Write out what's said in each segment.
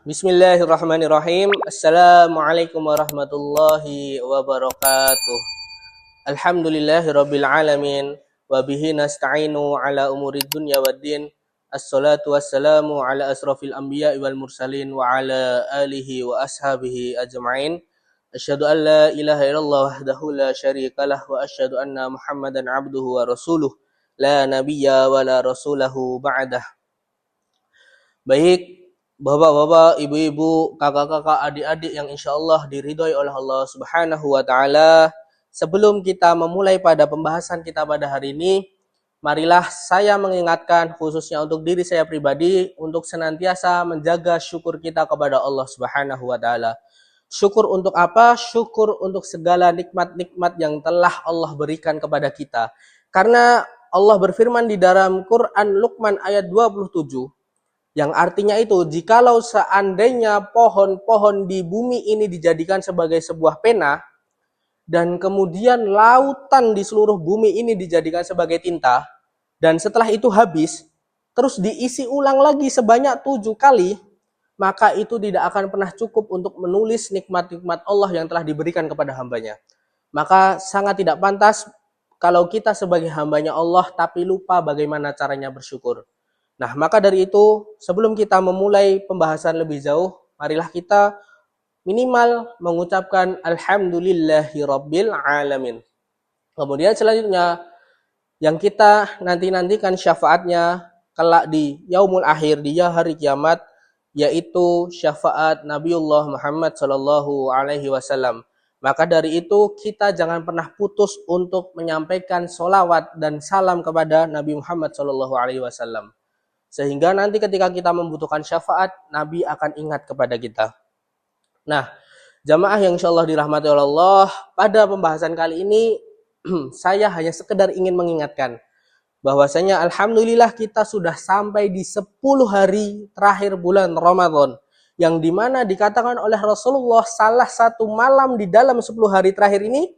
Bismillahirrahmanirrahim. Assalamualaikum warahmatullahi wabarakatuh. Alhamdulillahirabbil alamin wa bihi nasta'inu ala umurid dunya waddin. Assalatu wassalamu ala asrafil anbiya'i wal mursalin wa ala alihi wa ashabihi ajma'in. Asyhadu an la ilaha illallah wahdahu la syarikalah wa asyhadu anna Muhammadan abduhu wa rasuluh. La nabiyya wa la rasulahu ba'dah. Baik, bapak-bapak, ibu-ibu, kakak-kakak, adik-adik yang insya Allah diridhoi oleh Allah Subhanahu wa Ta'ala. Sebelum kita memulai pada pembahasan kita pada hari ini, marilah saya mengingatkan khususnya untuk diri saya pribadi untuk senantiasa menjaga syukur kita kepada Allah Subhanahu wa Ta'ala. Syukur untuk apa? Syukur untuk segala nikmat-nikmat yang telah Allah berikan kepada kita. Karena Allah berfirman di dalam Quran Luqman ayat 27, yang artinya itu, jikalau seandainya pohon-pohon di bumi ini dijadikan sebagai sebuah pena, dan kemudian lautan di seluruh bumi ini dijadikan sebagai tinta, dan setelah itu habis, terus diisi ulang lagi sebanyak 7 kali, maka itu tidak akan pernah cukup untuk menulis nikmat-nikmat Allah yang telah diberikan kepada hambanya. Maka sangat tidak pantas kalau kita sebagai hambanya Allah tapi lupa bagaimana caranya bersyukur. Nah, maka dari itu, sebelum kita memulai pembahasan lebih jauh, marilah kita minimal mengucapkan Alhamdulillahirabbil alamin. Kemudian selanjutnya, yang kita nanti-nantikan syafaatnya kelak di yaumul akhir, di hari kiamat, yaitu syafaat Nabiullah Muhammad sallallahu alaihi wasallam. Maka dari itu, kita jangan pernah putus untuk menyampaikan sholawat dan salam kepada Nabi Muhammad sallallahu alaihi wasallam. Sehingga nanti ketika kita membutuhkan syafaat, Nabi akan ingat kepada kita. Nah, jamaah yang insya Allah dirahmati oleh Allah, pada pembahasan kali ini, saya hanya sekedar ingin mengingatkan bahwasanya alhamdulillah kita sudah sampai di 10 hari terakhir bulan Ramadan, yang dimana dikatakan oleh Rasulullah salah satu malam di dalam 10 hari terakhir ini,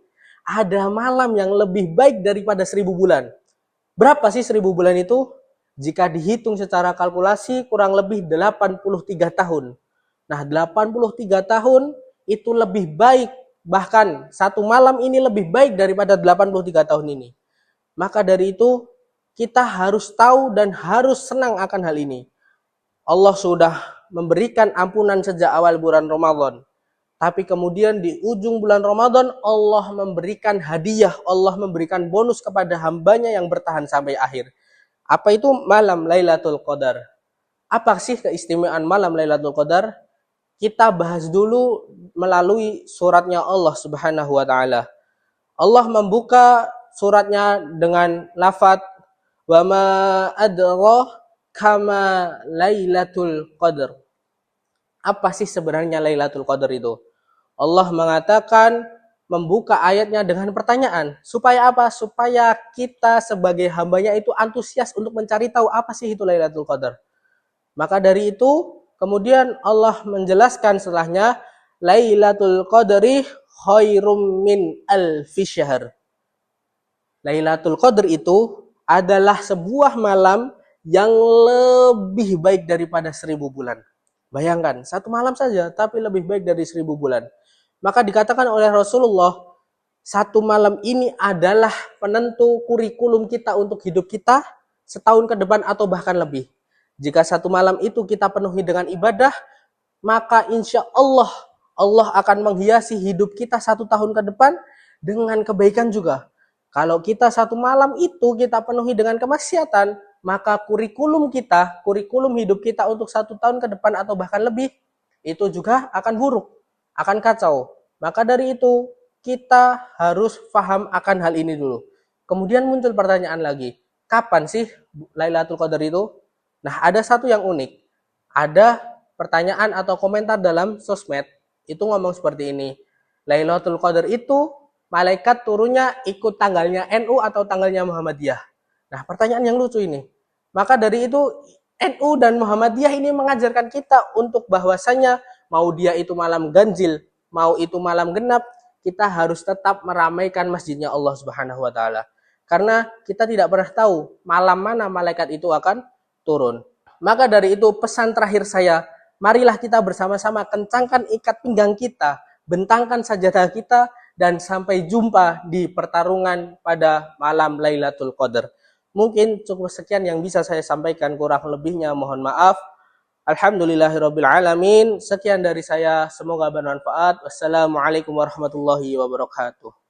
ada malam yang lebih baik daripada 1000 bulan. Berapa sih 1000 bulan itu? Jika dihitung secara kalkulasi kurang lebih 83 tahun. Nah, 83 tahun itu lebih baik, bahkan satu malam ini lebih baik daripada 83 tahun ini. Maka dari itu kita harus tahu dan harus senang akan hal ini. Allah sudah memberikan ampunan sejak awal bulan Ramadan. Tapi kemudian di ujung bulan Ramadan Allah memberikan hadiah, Allah memberikan bonus kepada hambanya yang bertahan sampai akhir. Apa itu malam Lailatul Qadar? Apa sih keistimewaan malam Lailatul Qadar? Kita bahas dulu melalui suratnya Allah Subhanahu wa Ta'ala. Allah membuka suratnya dengan lafaz wa ma adraka kama Lailatul Qadar. Apa sih sebenarnya Lailatul Qadar itu? Allah mengatakan, membuka ayatnya dengan pertanyaan. Supaya apa? Supaya kita sebagai hambanya itu antusias untuk mencari tahu apa sih itu Lailatul Qadar. Maka dari itu, kemudian Allah menjelaskan setelahnya, Lailatul Qadri khairum min alfi syahr. Lailatul Qadar itu adalah sebuah malam yang lebih baik daripada 1000 bulan. Bayangkan, satu malam saja, tapi lebih baik dari 1000 bulan. Maka dikatakan oleh Rasulullah, satu malam ini adalah penentu kurikulum kita untuk hidup kita setahun ke depan atau bahkan lebih. Jika satu malam itu kita penuhi dengan ibadah, maka insya Allah, Allah akan menghiasi hidup kita 1 tahun ke depan dengan kebaikan juga. Kalau kita satu malam itu kita penuhi dengan kemaksiatan, maka kurikulum kita, kurikulum hidup kita untuk 1 tahun ke depan atau bahkan lebih, itu juga akan buruk, akan kacau. Maka dari itu kita harus paham akan hal ini dulu. Kemudian muncul pertanyaan lagi, kapan sih Lailatul Qadar itu? Nah, ada satu yang unik. Ada pertanyaan atau komentar dalam sosmed itu ngomong seperti ini. Lailatul Qadar itu malaikat turunnya ikut tanggalnya NU atau tanggalnya Muhammadiyah. Nah, pertanyaan yang lucu ini. Maka dari itu NU dan Muhammadiyah ini mengajarkan kita untuk bahwasanya mau dia itu malam ganjil, mau itu malam genap, kita harus tetap meramaikan masjidnya Allah Subhanahu wa Ta'ala. Karena kita tidak pernah tahu malam mana malaikat itu akan turun. Maka dari itu pesan terakhir saya marilah kita bersama-sama kencangkan ikat pinggang kita, bentangkan sajadah kita, dan sampai jumpa di pertarungan pada malam Lailatul Qadar. Mungkin cukup sekian yang bisa saya sampaikan, kurang lebihnya mohon maaf. Alhamdulillahirabbil alamin. Sekian dari saya, semoga bermanfaat. Wassalamualaikum warahmatullahi wabarakatuh.